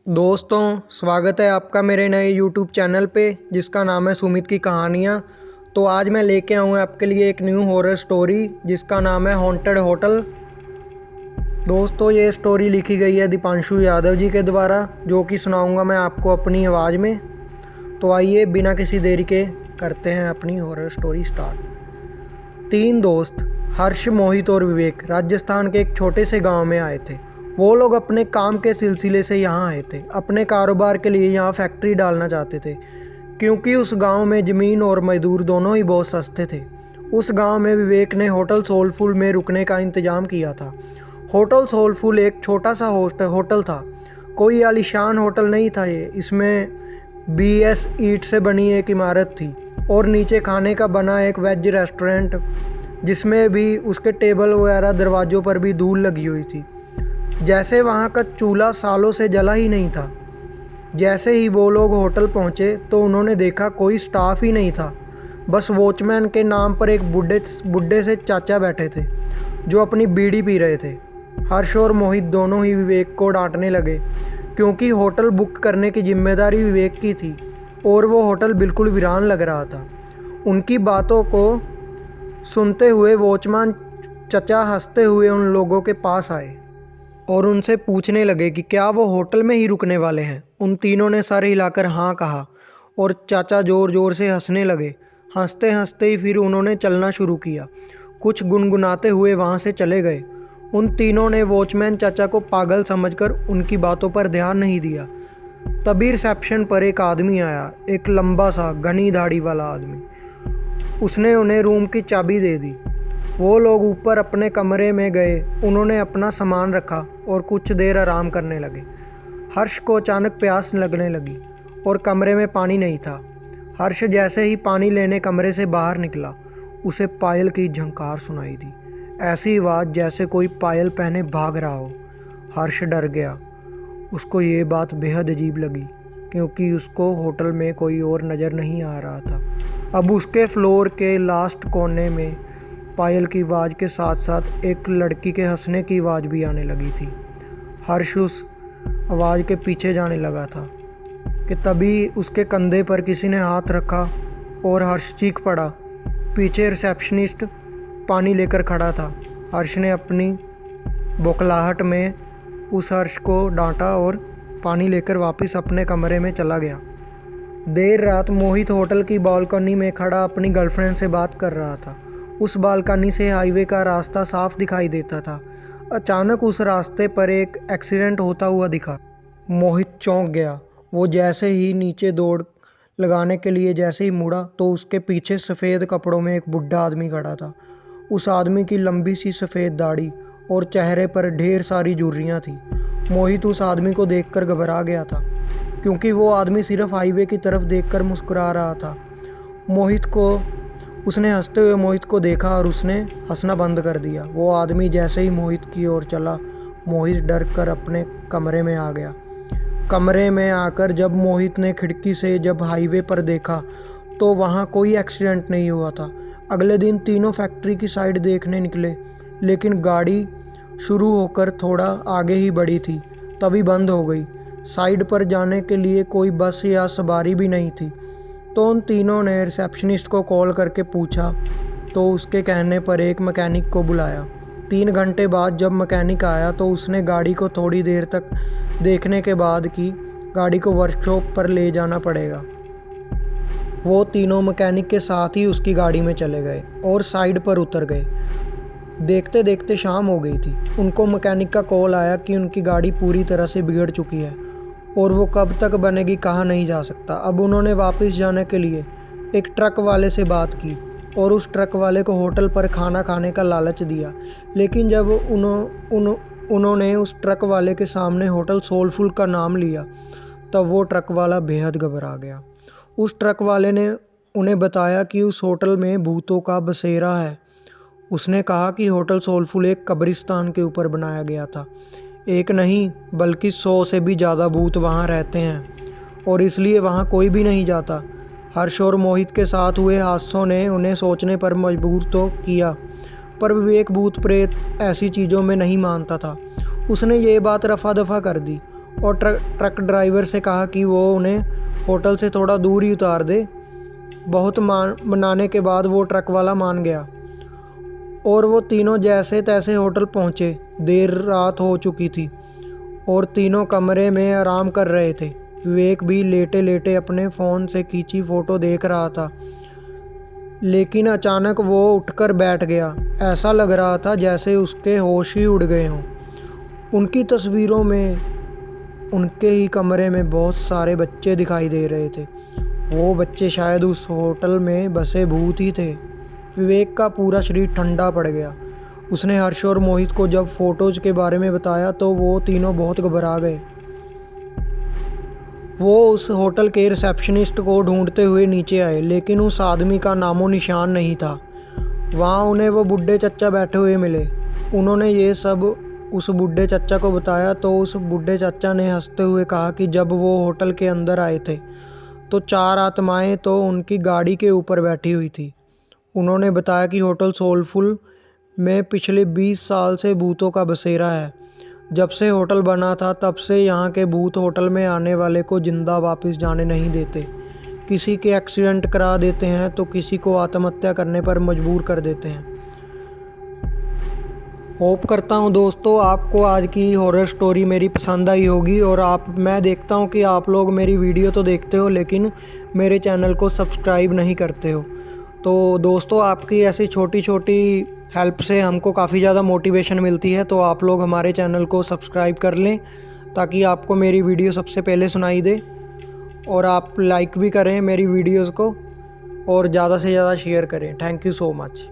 दोस्तों, स्वागत है आपका मेरे नए YouTube चैनल पे जिसका नाम है सुमित की कहानियाँ। तो आज मैं लेके आऊँ आपके लिए एक न्यू हॉरर स्टोरी जिसका नाम है हॉन्टेड होटल। दोस्तों, ये स्टोरी लिखी गई है दीपांशु यादव जी के द्वारा, जो कि सुनाऊँगा मैं आपको अपनी आवाज़ में। तो आइए बिना किसी देरी के करते हैं अपनी हॉरर स्टोरी स्टार्ट। 3 दोस्त हर्ष, मोहित और विवेक राजस्थान के एक छोटे से गांव में आए थे। वो लोग अपने काम के सिलसिले से यहाँ आए थे। अपने कारोबार के लिए यहाँ फैक्ट्री डालना चाहते थे, क्योंकि उस गांव में ज़मीन और मजदूर दोनों ही बहुत सस्ते थे। उस गांव में विवेक ने होटल सोलफुल में रुकने का इंतज़ाम किया था। होटल सोलफुल एक छोटा सा होटल था। कोई आलीशान होटल नहीं था ये। इसमें BS ईंट से बनी एक इमारत थी और नीचे खाने का बना एक वेज रेस्टोरेंट, जिसमें भी उसके टेबल वगैरह दरवाज़ों पर भी धूल लगी हुई थी, जैसे वहाँ का चूल्हा सालों से जला ही नहीं था। जैसे ही वो लोग होटल पहुँचे तो उन्होंने देखा कोई स्टाफ ही नहीं था। बस वॉचमैन के नाम पर एक बुढ़े से चाचा बैठे थे जो अपनी बीड़ी पी रहे थे। हर्ष और मोहित दोनों ही विवेक को डांटने लगे, क्योंकि होटल बुक करने की जिम्मेदारी विवेक की थी और वो होटल बिल्कुल वीरान लग रहा था। उनकी बातों को सुनते हुए वॉचमैन चचा हंसते हुए उन लोगों के पास आए और उनसे पूछने लगे कि क्या वो होटल में ही रुकने वाले हैं। उन तीनों ने सर हिलाकर हाँ कहा और चाचा ज़ोर ज़ोर से हंसने लगे। हंसते हंसते ही फिर उन्होंने चलना शुरू किया। कुछ गुनगुनाते हुए वहाँ से चले गए। उन तीनों ने वॉचमैन चाचा को पागल समझकर उनकी बातों पर ध्यान नहीं दिया। तभी रिसेप्शन पर एक आदमी आया, एक लंबा सा घनी दाढ़ी वाला आदमी। उसने उन्हें रूम की चाबी दे दी। वो लोग ऊपर अपने कमरे में गए। उन्होंने अपना सामान रखा और कुछ देर आराम करने लगे। हर्ष को अचानक प्यास लगने लगी और कमरे में पानी नहीं था। हर्ष जैसे ही पानी लेने कमरे से बाहर निकला, उसे पायल की झंकार सुनाई दी। ऐसी आवाज़ जैसे कोई पायल पहने भाग रहा हो। हर्ष डर गया। उसको ये बात बेहद अजीब लगी, क्योंकि उसको होटल में कोई और नज़र नहीं आ रहा था। अब उसके फ्लोर के लास्ट कोने में पायल की आवाज़ के साथ साथ एक लड़की के हंसने की आवाज़ भी आने लगी थी। हर्ष उस आवाज़ के पीछे जाने लगा था कि तभी उसके कंधे पर किसी ने हाथ रखा और हर्ष चीख पड़ा। पीछे रिसेप्शनिस्ट पानी लेकर खड़ा था। हर्ष ने अपनी बौखलाहट में उस हर्ष को डांटा और पानी लेकर वापस अपने कमरे में चला गया। देर रात मोहित होटल की बालकनी में खड़ा अपनी गर्लफ्रेंड से बात कर रहा था। उस बालकनी से हाईवे का रास्ता साफ दिखाई देता था। अचानक उस रास्ते पर एक एक्सीडेंट होता हुआ दिखा। मोहित चौंक गया। वो जैसे ही नीचे दौड़ लगाने के लिए जैसे ही मुड़ा तो उसके पीछे सफ़ेद कपड़ों में एक बुढ़ा आदमी खड़ा था। उस आदमी की लंबी सी सफ़ेद दाढ़ी और चेहरे पर ढेर सारी झुर्रियाँ थी। मोहित उस आदमी को देखकर घबरा गया था, क्योंकि वो आदमी सिर्फ हाईवे की तरफ देखकर मुस्कुरा रहा था। उसने हंसते हुए मोहित को देखा और उसने हंसना बंद कर दिया। वो आदमी जैसे ही मोहित की ओर चला, मोहित डर कर अपने कमरे में आ गया। कमरे में आकर जब मोहित ने खिड़की से जब हाईवे पर देखा तो वहाँ कोई एक्सीडेंट नहीं हुआ था। अगले दिन तीनों फैक्ट्री की साइड देखने निकले, लेकिन गाड़ी शुरू होकर थोड़ा आगे ही बढ़ी थी, तभी बंद हो गई। साइड पर जाने के लिए कोई बस या सवारी भी नहीं थी। तो उन तीनों ने रिसेप्शनिस्ट को कॉल करके पूछा, तो उसके कहने पर एक मैकेनिक को बुलाया। 3 घंटे बाद जब मैकेनिक आया तो उसने गाड़ी को थोड़ी देर तक देखने के बाद कि गाड़ी को वर्कशॉप पर ले जाना पड़ेगा। वो तीनों मैकेनिक के साथ ही उसकी गाड़ी में चले गए और साइड पर उतर गए। देखते देखते शाम हो गई थी। उनको मैकेनिक का कॉल आया कि उनकी गाड़ी पूरी तरह से बिगड़ चुकी है और वो कब तक बनेगी कहा नहीं जा सकता। अब उन्होंने वापस जाने के लिए एक ट्रक वाले से बात की और उस ट्रक वाले को होटल पर खाना खाने का लालच दिया। लेकिन जब उन्होंने उस ट्रक वाले के सामने होटल सोलफुल का नाम लिया, तब वो ट्रक वाला बेहद घबरा गया। उस ट्रक वाले ने उन्हें बताया कि उस होटल में भूतों का बसेरा है। उसने कहा कि होटल सोलफुल एक कब्रिस्तान के ऊपर बनाया गया था। एक नहीं बल्कि 100 से भी ज़्यादा भूत वहाँ रहते हैं और इसलिए वहाँ कोई भी नहीं जाता। हर्ष और मोहित के साथ हुए हादसों ने उन्हें सोचने पर मजबूर तो किया, पर विवेक भूत प्रेत ऐसी चीज़ों में नहीं मानता था। उसने ये बात रफा दफा कर दी और ट्रक ड्राइवर से कहा कि वो उन्हें होटल से थोड़ा दूर ही उतार दे। बहुत मनाने के बाद वो ट्रक वाला मान गया और वो तीनों जैसे तैसे होटल पहुँचे। देर रात हो चुकी थी और तीनों कमरे में आराम कर रहे थे। विवेक भी लेटे लेटे अपने फ़ोन से खींची फ़ोटो देख रहा था, लेकिन अचानक वो उठकर बैठ गया। ऐसा लग रहा था जैसे उसके होश ही उड़ गए हों। उनकी तस्वीरों में उनके ही कमरे में बहुत सारे बच्चे दिखाई दे रहे थे। वो बच्चे शायद उस होटल में बसे भूत ही थे। विवेक का पूरा शरीर ठंडा पड़ गया। उसने हर्ष और मोहित को जब फ़ोटोज़ के बारे में बताया तो वो तीनों बहुत घबरा गए। वो उस होटल के रिसेप्शनिस्ट को ढूंढते हुए नीचे आए, लेकिन उस आदमी का नामो निशान नहीं था। वहाँ उन्हें वो बूढ़े चच्चा बैठे हुए मिले। उन्होंने ये सब उस बूढ़े चच्चा को बताया तो उस बूढ़े चच्चा ने हंसते हुए कहा कि जब वो होटल के अंदर आए थे तो 4 आत्माएं तो उनकी गाड़ी के ऊपर बैठी हुई थी। उन्होंने बताया कि होटल सोलफुल में पिछले 20 साल से भूतों का बसेरा है। जब से होटल बना था तब से यहाँ के भूत होटल में आने वाले को जिंदा वापस जाने नहीं देते। किसी के एक्सीडेंट करा देते हैं तो किसी को आत्महत्या करने पर मजबूर कर देते हैं। होप करता हूँ दोस्तों आपको आज की हॉरर स्टोरी मेरी पसंद आई होगी। और मैं देखता हूँ कि आप लोग मेरी वीडियो तो देखते हो लेकिन मेरे चैनल को सब्सक्राइब नहीं करते हो। तो दोस्तों आपकी ऐसी छोटी छोटी हेल्प से हमको काफ़ी ज़्यादा मोटिवेशन मिलती है। तो आप लोग हमारे चैनल को सब्सक्राइब कर लें ताकि आपको मेरी वीडियो सबसे पहले सुनाई दे। और आप लाइक भी करें मेरी वीडियोज़ को और ज़्यादा से ज़्यादा शेयर करें। Thank you so much.